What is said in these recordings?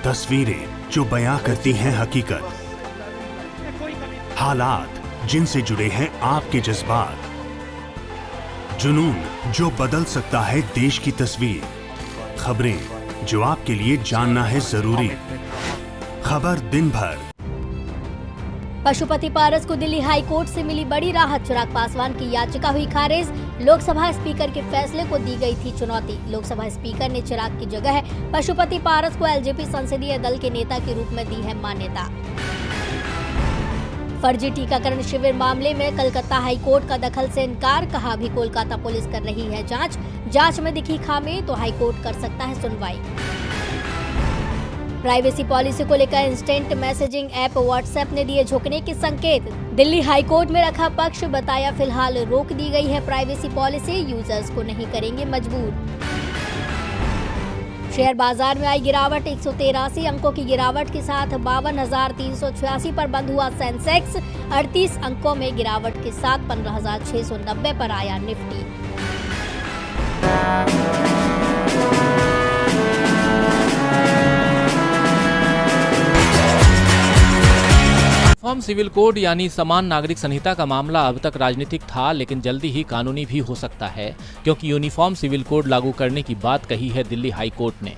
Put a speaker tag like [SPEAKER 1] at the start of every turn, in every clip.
[SPEAKER 1] तस्वीरें जो बयां करती हैं हकीकत, हालात जिनसे जुड़े हैं आपके जज्बात, जुनून जो बदल सकता है देश की तस्वीर, खबरें जो आपके लिए जानना है जरूरी। खबर दिन भर।
[SPEAKER 2] पशुपति पारस को दिल्ली हाई कोर्ट से मिली बड़ी राहत। चिराग पासवान की याचिका हुई खारिज। लोकसभा स्पीकर के फैसले को दी गई थी चुनौती। लोकसभा स्पीकर ने चिराग की जगह पशुपति पारस को एलजेपी संसदीय दल के नेता के रूप में दी है मान्यता। फर्जी टीकाकरण शिविर मामले में कलकत्ता हाई कोर्ट का दखल से इनकार। कहा अभी कोलकाता पुलिस कर रही है जांच में दिखी खामी तो हाई कोर्ट कर सकता है सुनवाई। प्राइवेसी पॉलिसी को लेकर इंस्टेंट मैसेजिंग ऐप व्हाट्सएप ने दिए झुकने के संकेत। दिल्ली हाई कोर्ट में रखा पक्ष, बताया फिलहाल रोक दी गई है प्राइवेसी पॉलिसी, यूजर्स को नहीं करेंगे मजबूर। शेयर बाजार में आई गिरावट, 183 अंकों की गिरावट के साथ 52,386 पर बंद हुआ सेंसेक्स। 38 अंकों में गिरावट के साथ 15,690 पर आया निफ्टी।
[SPEAKER 3] यूनिफॉर्म सिविल कोड यानी समान नागरिक संहिता का मामला अब तक राजनीतिक था, लेकिन जल्दी ही कानूनी भी हो सकता है, क्योंकि यूनिफॉर्म सिविल कोड लागू करने की बात कही है दिल्ली हाई कोर्ट ने।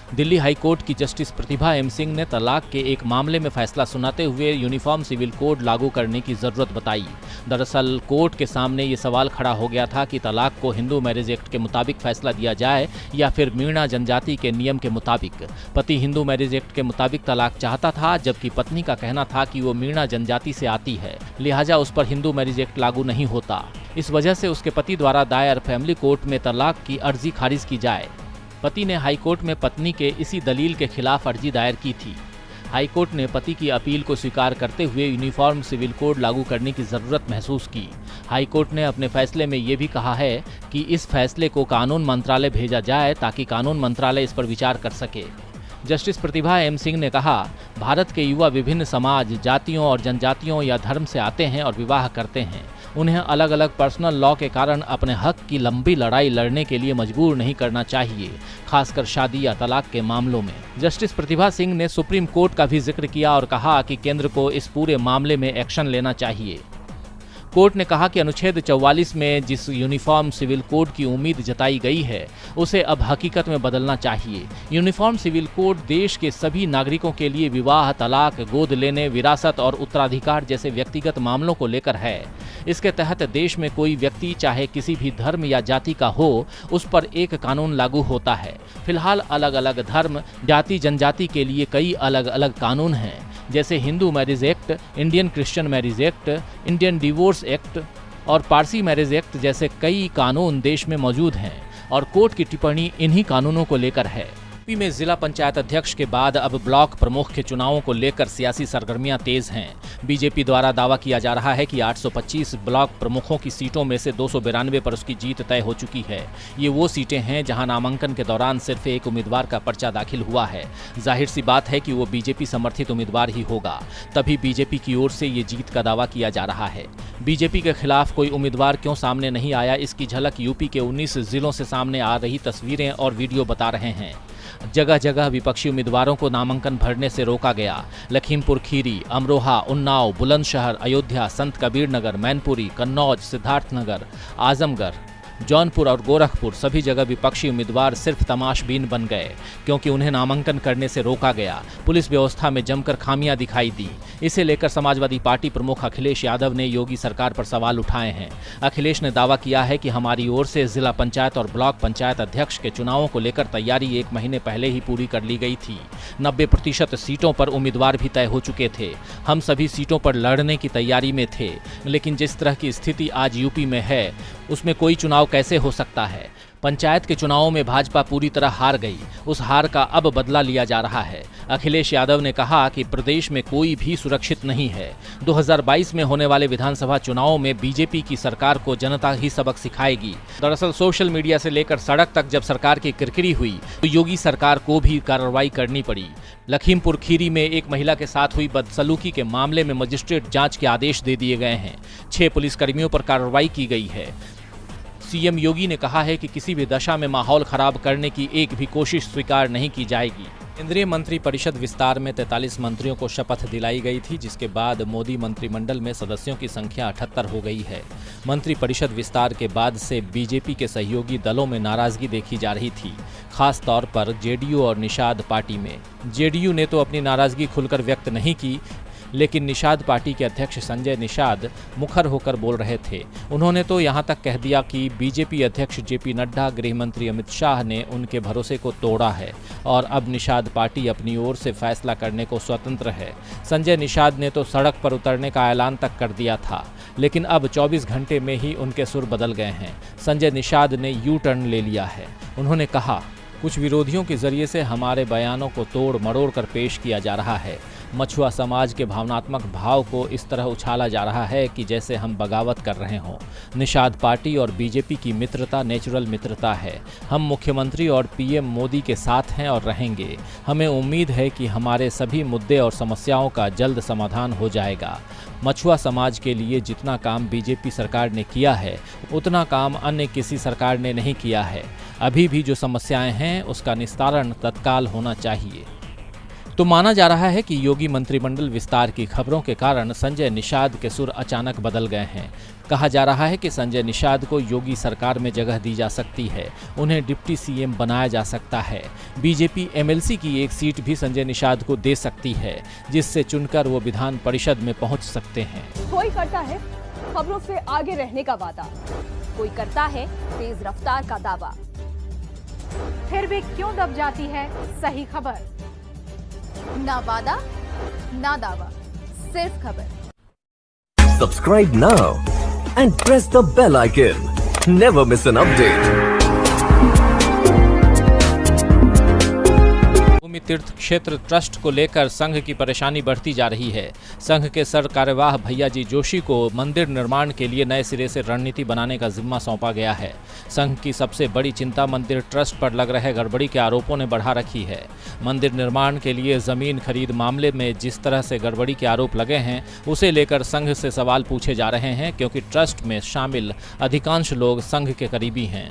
[SPEAKER 3] दिल्ली हाई कोर्ट की जस्टिस प्रतिभा एम सिंह ने तलाक के एक मामले में फैसला सुनाते हुए यूनिफॉर्म सिविल कोड लागू करने की जरूरत बताई। दरअसल कोर्ट के सामने ये सवाल खड़ा हो गया था कि तलाक को हिंदू मैरिज एक्ट के मुताबिक फैसला दिया जाए या फिर मीणा जनजाति के नियम के मुताबिक। पति हिंदू मैरिज एक्ट के मुताबिक तलाक चाहता था, जबकि पत्नी का कहना था कि वो मीणा जनजाति से आती है, लिहाजा उस पर हिंदू मैरिज एक्ट लागू नहीं होता। इस वजह से उसके पति द्वारा दायर फैमिली कोर्ट में तलाक की अर्जी खारिज की जाए। पति ने हाई कोर्ट में पत्नी के इसी दलील के खिलाफ अर्जी दायर की थी। हाई कोर्ट ने पति की अपील को स्वीकार करते हुए यूनिफॉर्म सिविल कोड लागू करने की जरूरत महसूस की। हाई कोर्ट ने अपने फैसले में ये भी कहा है कि इस फैसले को कानून मंत्रालय भेजा जाए ताकि कानून मंत्रालय इस पर विचार कर सके। जस्टिस प्रतिभा एम सिंह ने कहा, भारत के युवा विभिन्न समाज, जातियों और जनजातियों या धर्म से आते हैं और विवाह करते हैं। उन्हें अलग अलग पर्सनल लॉ के कारण अपने हक की लंबी लड़ाई लड़ने के लिए मजबूर नहीं करना चाहिए, खासकर शादी या तलाक के मामलों में। जस्टिस प्रतिभा सिंह ने सुप्रीम कोर्ट का भी जिक्र किया और कहा कि केंद्र को इस पूरे मामले में एक्शन लेना चाहिए। कोर्ट ने कहा कि अनुच्छेद 44 में जिस यूनिफॉर्म सिविल कोड की उम्मीद जताई गई है उसे अब हकीकत में बदलना चाहिए। यूनिफॉर्म सिविल कोड देश के सभी नागरिकों के लिए विवाह, तलाक, गोद लेने, विरासत और उत्तराधिकार जैसे व्यक्तिगत मामलों को लेकर है। इसके तहत देश में कोई व्यक्ति चाहे किसी भी धर्म या जाति का हो, उस पर एक कानून लागू होता है। फिलहाल अलग अलग धर्म, जाति, जनजाति के लिए कई अलग अलग कानून हैं, जैसे Hindu marriage act, Indian Christian marriage act, Indian divorce act और पारसी मैरिज एक्ट जैसे कई कानून देश में मौजूद हैं और कोर्ट की टिप्पणी इन्हीं कानूनों को लेकर है। यूपी में जिला पंचायत अध्यक्ष के बाद अब ब्लॉक प्रमुख के चुनावों को लेकर सियासी सरगर्मियां तेज हैं। बीजेपी द्वारा दावा किया जा रहा है कि 825 ब्लॉक प्रमुखों की सीटों में से 292 पर उसकी जीत तय हो चुकी है। ये वो सीटें हैं जहां नामांकन के दौरान सिर्फ एक उम्मीदवार का पर्चा दाखिल हुआ है। जाहिर सी बात है कि वो बीजेपी समर्थित उम्मीदवार ही होगा, तभी बीजेपी की ओर से ये जीत का दावा किया जा रहा है। बीजेपी के खिलाफ कोई उम्मीदवार क्यों सामने नहीं आया, इसकी झलक यूपी के 19 जिलों से सामने आ रही तस्वीरें और वीडियो बता रहे हैं। जगह जगह विपक्षी उम्मीदवारों को नामांकन भरने से रोका गया। लखीमपुर खीरी, अमरोहा, उन्नाव, बुलंदशहर, अयोध्या, संत कबीर नगर, मैनपुरी, कन्नौज, सिद्धार्थनगर, आजमगढ़, जौनपुर और गोरखपुर सभी जगह विपक्षी उम्मीदवार सिर्फ तमाशबीन बन गए, क्योंकि उन्हें नामांकन करने से रोका गया। पुलिस व्यवस्था में जमकर खामियां दिखाई दी। इसे लेकर समाजवादी पार्टी प्रमुख अखिलेश यादव ने योगी सरकार पर सवाल उठाए हैं। अखिलेश ने दावा किया है कि हमारी ओर से जिला पंचायत और ब्लॉक पंचायत अध्यक्ष के चुनावों को लेकर तैयारी 1 महीने पहले ही पूरी कर ली गई थी। 90% सीटों पर उम्मीदवार भी तय हो चुके थे। हम सभी सीटों पर लड़ने की तैयारी में थे, लेकिन जिस तरह की स्थिति आज यूपी में है उसमें कोई चुनाव कैसे हो सकता है। पंचायत के चुनावों में भाजपा पूरी तरह हार गई, उस हार का अब बदला लिया जा रहा है। अखिलेश यादव ने कहा कि प्रदेश में कोई भी सुरक्षित नहीं है। 2022 में होने वाले विधानसभा चुनावों में बीजेपी की सरकार को जनता ही सबक सिखाएगी। दरअसल सोशल मीडिया से लेकर सड़क तक जब सरकार की किरकिरी हुई तो योगी सरकार को भी कार्रवाई करनी पड़ी। लखीमपुर खीरी में एक महिला के साथ हुई बदसलूकी के मामले में मजिस्ट्रेट जांच के आदेश दे दिए गए हैं। 6 पुलिसकर्मियों पर कार्रवाई की गई है। सीएम योगी ने कहा है कि किसी भी दशा में माहौल खराब करने की एक भी कोशिश स्वीकार नहीं की जाएगी। केंद्रीय मंत्रिपरिषद विस्तार में 43 मंत्रियों को शपथ दिलाई गई थी, जिसके बाद मोदी मंत्रिमंडल में सदस्यों की संख्या 78 हो गई है। मंत्रिपरिषद विस्तार के बाद से बीजेपी के सहयोगी दलों में नाराजगी देखी जा रही थी, खास तौर पर जेडीयू और निषाद पार्टी में। जेडीयू ने तो अपनी नाराजगी खुलकर व्यक्त नहीं की, लेकिन निषाद पार्टी के अध्यक्ष संजय निषाद मुखर होकर बोल रहे थे। उन्होंने तो यहां तक कह दिया कि बीजेपी अध्यक्ष जेपी नड्डा, गृह मंत्री अमित शाह ने उनके भरोसे को तोड़ा है और अब निषाद पार्टी अपनी ओर से फैसला करने को स्वतंत्र है। संजय निषाद ने तो सड़क पर उतरने का ऐलान तक कर दिया था, लेकिन अब 24 घंटे में ही उनके सुर बदल गए हैं। संजय निषाद ने यू टर्न ले लिया है। उन्होंने कहा, कुछ विरोधियों के जरिए से हमारे बयानों को तोड़ मरोड़ कर पेश किया जा रहा है। मछुआ समाज के भावनात्मक भाव को इस तरह उछाला जा रहा है कि जैसे हम बगावत कर रहे हों। निषाद पार्टी और बीजेपी की मित्रता नेचुरल मित्रता है। हम मुख्यमंत्री और पीएम मोदी के साथ हैं और रहेंगे। हमें उम्मीद है कि हमारे सभी मुद्दे और समस्याओं का जल्द समाधान हो जाएगा। मछुआ समाज के लिए जितना काम बीजेपी सरकार ने किया है, उतना काम अन्य किसी सरकार ने नहीं किया है। अभी भी जो समस्याएं हैं, उसका निस्तारण तत्काल होना चाहिए। तो माना जा रहा है कि योगी मंत्रिमंडल विस्तार की खबरों के कारण संजय निषाद के सुर अचानक बदल गए हैं। कहा जा रहा है कि संजय निषाद को योगी सरकार में जगह दी जा सकती है, उन्हें डिप्टी सीएम बनाया जा सकता है। बीजेपी एमएलसी की एक सीट भी संजय निषाद को दे सकती है, जिससे चुनकर वो विधान परिषद में पहुंच सकते हैं।
[SPEAKER 4] कोई करता है खबरों से आगे रहने का वादा, कोई करता है तेज रफ्तार का दावा।
[SPEAKER 5] फिर भी क्यों दब जाती है सही खबर?
[SPEAKER 4] ना वादा ना दावा, सिर्फ खबर।
[SPEAKER 6] Subscribe now and press the bell icon. Never miss an update.
[SPEAKER 3] भूमि तीर्थ क्षेत्र ट्रस्ट को लेकर संघ की परेशानी बढ़ती जा रही है। संघ के सर कार्यवाह भैयाजी जोशी को मंदिर निर्माण के लिए नए सिरे से रणनीति बनाने का जिम्मा सौंपा गया है। संघ की सबसे बड़ी चिंता मंदिर ट्रस्ट पर लग रहे गड़बड़ी के आरोपों ने बढ़ा रखी है। मंदिर निर्माण के लिए जमीन खरीद मामले में जिस तरह से गड़बड़ी के आरोप लगे हैं, उसे लेकर संघ से सवाल पूछे जा रहे हैं, क्योंकि ट्रस्ट में शामिल अधिकांश लोग संघ के करीबी हैं।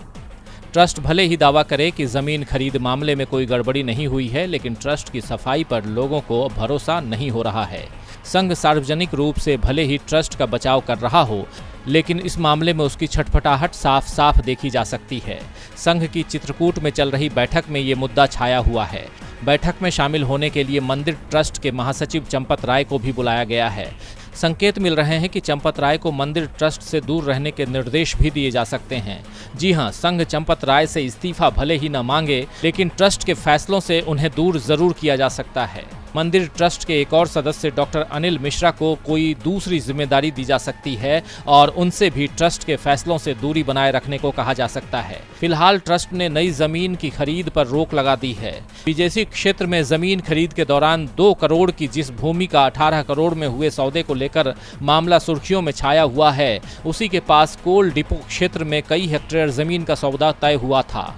[SPEAKER 3] ट्रस्ट भले ही दावा करे कि जमीन खरीद मामले में कोई गड़बड़ी नहीं हुई है, लेकिन ट्रस्ट की सफाई पर लोगों को भरोसा नहीं हो रहा है। संघ सार्वजनिक रूप से भले ही ट्रस्ट का बचाव कर रहा हो, लेकिन इस मामले में उसकी छटपटाहट साफ साफ देखी जा सकती है। संघ की चित्रकूट में चल रही बैठक में ये मुद्दा छाया हुआ है। बैठक में शामिल होने के लिए मंदिर ट्रस्ट के महासचिव चंपत राय को भी बुलाया गया है। संकेत मिल रहे हैं कि चंपत राय को मंदिर ट्रस्ट से दूर रहने के निर्देश भी दिए जा सकते हैं। जी हां, संघ चंपत राय से इस्तीफा भले ही न मांगे, लेकिन ट्रस्ट के फैसलों से उन्हें दूर जरूर किया जा सकता है। मंदिर ट्रस्ट के एक और सदस्य डॉक्टर अनिल मिश्रा को कोई दूसरी जिम्मेदारी दी जा सकती है और उनसे भी ट्रस्ट के फैसलों से दूरी बनाए रखने को कहा जा सकता है। फिलहाल ट्रस्ट ने नई जमीन की खरीद पर रोक लगा दी है। बीजेसी क्षेत्र में जमीन खरीद के दौरान 2 करोड़ की जिस भूमि का 18 करोड़ में हुए सौदे को लेकर मामला सुर्खियों में छाया हुआ है, उसी के पास कोल डिपो क्षेत्र में कई हेक्टेयर जमीन का सौदा तय हुआ था।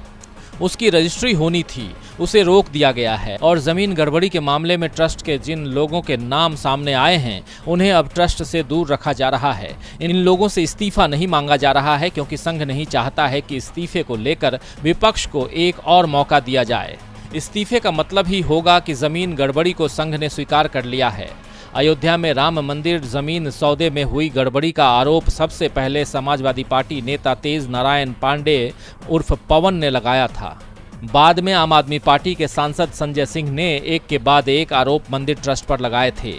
[SPEAKER 3] उसकी रजिस्ट्री होनी थी, उसे रोक दिया गया है। और जमीन गड़बड़ी के मामले में ट्रस्ट के जिन लोगों के नाम सामने आए हैं, उन्हें अब ट्रस्ट से दूर रखा जा रहा है। इन लोगों से इस्तीफा नहीं मांगा जा रहा है, क्योंकि संघ नहीं चाहता है कि इस्तीफे को लेकर विपक्ष को एक और मौका दिया जाए। इस्तीफे का मतलब ही होगा कि जमीन गड़बड़ी को संघ ने स्वीकार कर लिया है। अयोध्या में राम मंदिर जमीन सौदे में हुई गड़बड़ी का आरोप सबसे पहले समाजवादी पार्टी नेता तेज नारायण पांडे उर्फ पवन ने लगाया था। बाद में आम आदमी पार्टी के सांसद संजय सिंह ने एक के बाद एक आरोप मंदिर ट्रस्ट पर लगाए थे।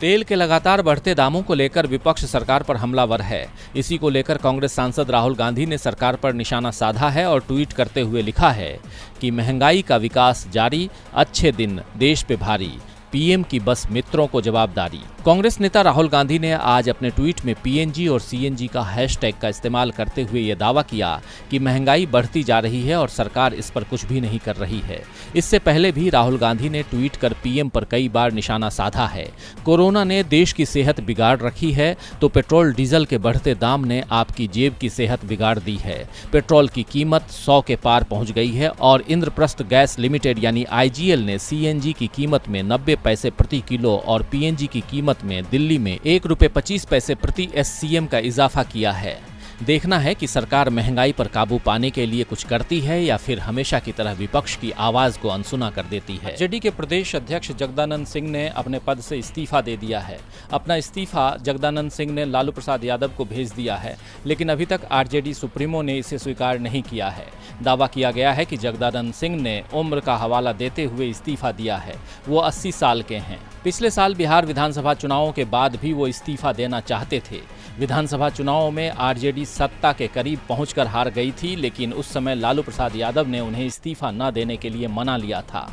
[SPEAKER 3] तेल के लगातार बढ़ते दामों को लेकर विपक्ष सरकार पर हमलावर है। इसी को लेकर कांग्रेस सांसद राहुल गांधी ने सरकार पर निशाना साधा है और ट्वीट करते हुए लिखा है कि महंगाई का विकास जारी, अच्छे दिन देश पे भारी, पीएम की बस मित्रों को जवाबदारी। कांग्रेस नेता राहुल गांधी ने आज अपने ट्वीट में पीएनजी और सीएनजी का हैशटैग का इस्तेमाल करते हुए यह दावा किया कि महंगाई बढ़ती जा रही है और सरकार इस पर कुछ भी नहीं कर रही है। इससे पहले भी राहुल गांधी ने ट्वीट कर पीएम पर कई बार निशाना साधा है। कोरोना ने देश की सेहत बिगाड़ रखी है, तो पेट्रोल डीजल के बढ़ते दाम ने आपकी जेब की सेहत बिगाड़ दी है। पेट्रोल की कीमत 100 के पार पहुंच गई है और इंद्रप्रस्थ गैस लिमिटेड यानी आईजीएल ने सीएनजी की कीमत में 90 पैसे प्रति किलो और पीएनजी की कीमत में दिल्ली में ₹1.25 प्रति एससीएम का इजाफा किया है। देखना है कि सरकार महंगाई पर काबू पाने के लिए कुछ करती है या फिर हमेशा की तरह विपक्ष की आवाज को अनसुना कर देती है। आरजेडी के प्रदेश अध्यक्ष जगदानंद सिंह ने अपने पद से इस्तीफा दे दिया है। अपना इस्तीफा जगदानंद सिंह ने लालू प्रसाद यादव को भेज दिया है, लेकिन अभी तक आरजेडी सुप्रीमो ने इसे स्वीकार नहीं किया है। दावा किया गया है कि जगदानंद सिंह ने उम्र का हवाला देते हुए इस्तीफा दिया है। वो 80 साल के हैं। पिछले साल बिहार विधानसभा चुनावों के बाद भी वो इस्तीफा देना चाहते थे। विधानसभा चुनावों में आरजेडी सत्ता के करीब पहुंचकर हार गई थी, लेकिन उस समय लालू प्रसाद यादव ने उन्हें इस्तीफा न देने के लिए मना लिया था।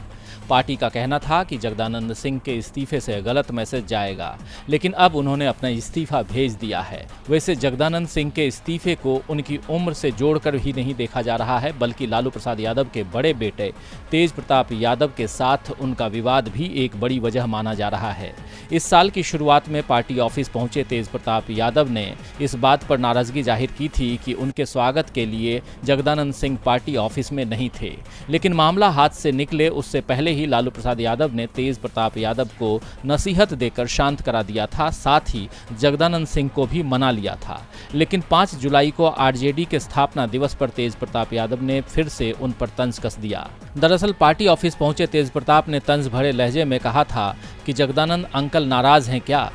[SPEAKER 3] पार्टी का कहना था कि जगदानंद सिंह के इस्तीफे से गलत मैसेज जाएगा, लेकिन अब उन्होंने अपना इस्तीफा भेज दिया है। वैसे जगदानंद सिंह के इस्तीफे को उनकी उम्र से जोड़कर ही नहीं देखा जा रहा है, बल्कि लालू प्रसाद यादव के बड़े बेटे तेज प्रताप यादव के साथ उनका विवाद भी एक बड़ी वजह माना जा रहा है। इस साल की शुरुआत में पार्टी ऑफिस पहुंचे तेज प्रताप यादव ने इस बात पर नाराजगी जाहिर की थी कि उनके स्वागत के लिए जगदानंद सिंह पार्टी ऑफिस में नहीं थे, लेकिन मामला हाथ से निकले उससे पहले ही लालू प्रसाद यादव ने तेज प्रताप यादव को नसीहत देकर शांत करा दिया था। साथ ही जगदानंद सिंह को भी मना लिया था, लेकिन 5 जुलाई को आरजेडी के स्थापना दिवस पर तेज प्रताप यादव ने फिर से उन पर तंज कस दिया। दरअसल पार्टी ऑफिस पहुंचे तेज प्रताप ने तंज भरे लहजे में कहा था कि जगदानंद अंकल नाराज हैं क्या,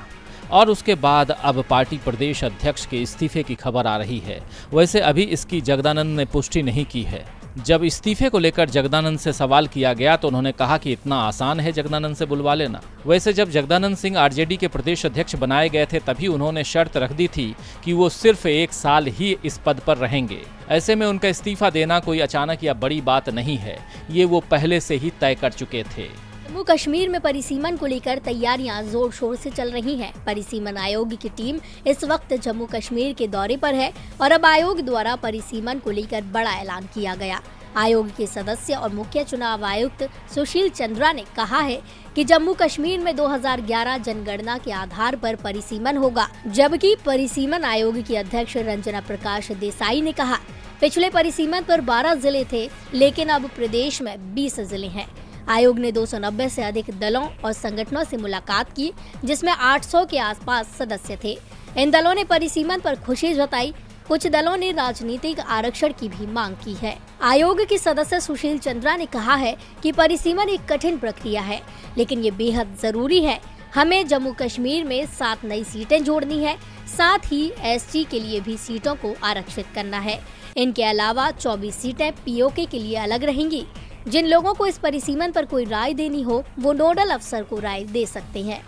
[SPEAKER 3] और उसके बाद अब पार्टी प्रदेश अध्यक्ष के इस्तीफे की खबर आ रही है। वैसे अभी इसकी जगदानंद ने पुष्टि नहीं की है। जब इस्तीफे को लेकर जगदानंद से सवाल किया गया तो उन्होंने कहा कि इतना आसान है जगदानंद से बुलवा लेना। वैसे जब जगदानंद सिंह आरजेडी के प्रदेश अध्यक्ष बनाए गए थे तभी उन्होंने शर्त रख दी थी कि वो सिर्फ 1 साल ही इस पद पर रहेंगे। ऐसे में उनका इस्तीफा देना कोई अचानक या बड़ी बात नहीं है, ये वो पहले से ही तय कर चुके थे।
[SPEAKER 2] जम्मू कश्मीर में परिसीमन को लेकर तैयारियां जोर शोर से चल रही हैं। परिसीमन आयोग की टीम इस वक्त जम्मू कश्मीर के दौरे पर है और अब आयोग द्वारा परिसीमन को लेकर बड़ा ऐलान किया गया। आयोग के सदस्य और मुख्य चुनाव आयुक्त सुशील चंद्रा ने कहा है कि जम्मू कश्मीर में 2011 जनगणना के आधार पर परिसीमन होगा, जबकि परिसीमन आयोग की अध्यक्ष रंजना प्रकाश देसाई ने कहा पिछले परिसीमन पर 12 जिले थे, लेकिन अब प्रदेश में 20 जिले हैं। आयोग ने 290 से अधिक दलों और संगठनों से मुलाकात की, जिसमें 800 के आसपास सदस्य थे। इन दलों ने परिसीमन पर खुशी जताई। कुछ दलों ने राजनीतिक आरक्षण की भी मांग की है। आयोग के सदस्य सुशील चंद्रा ने कहा है कि परिसीमन एक कठिन प्रक्रिया है, लेकिन ये बेहद जरूरी है। हमें जम्मू कश्मीर में 7 नई सीटें जोड़नी है, साथ ही एसटी के लिए भी सीटों को आरक्षित करना है। इनके अलावा 24 सीटें पीओके के लिए अलग रहेंगी। जिन लोगों को इस परिसीमन पर कोई राय देनी हो वो नोडल अफसर को राय दे सकते हैं।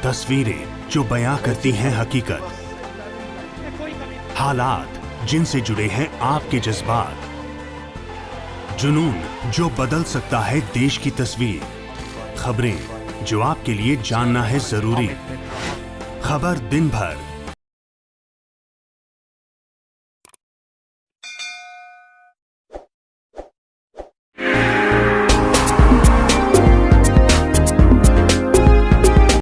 [SPEAKER 1] तस्वीरें जो बयां करती हैं हकीकत, हालात जिनसे जुड़े हैं आपके जज्बात, जुनून जो बदल सकता है देश की तस्वीर, खबरें जो आपके लिए जानना है जरूरी, खबर दिन भर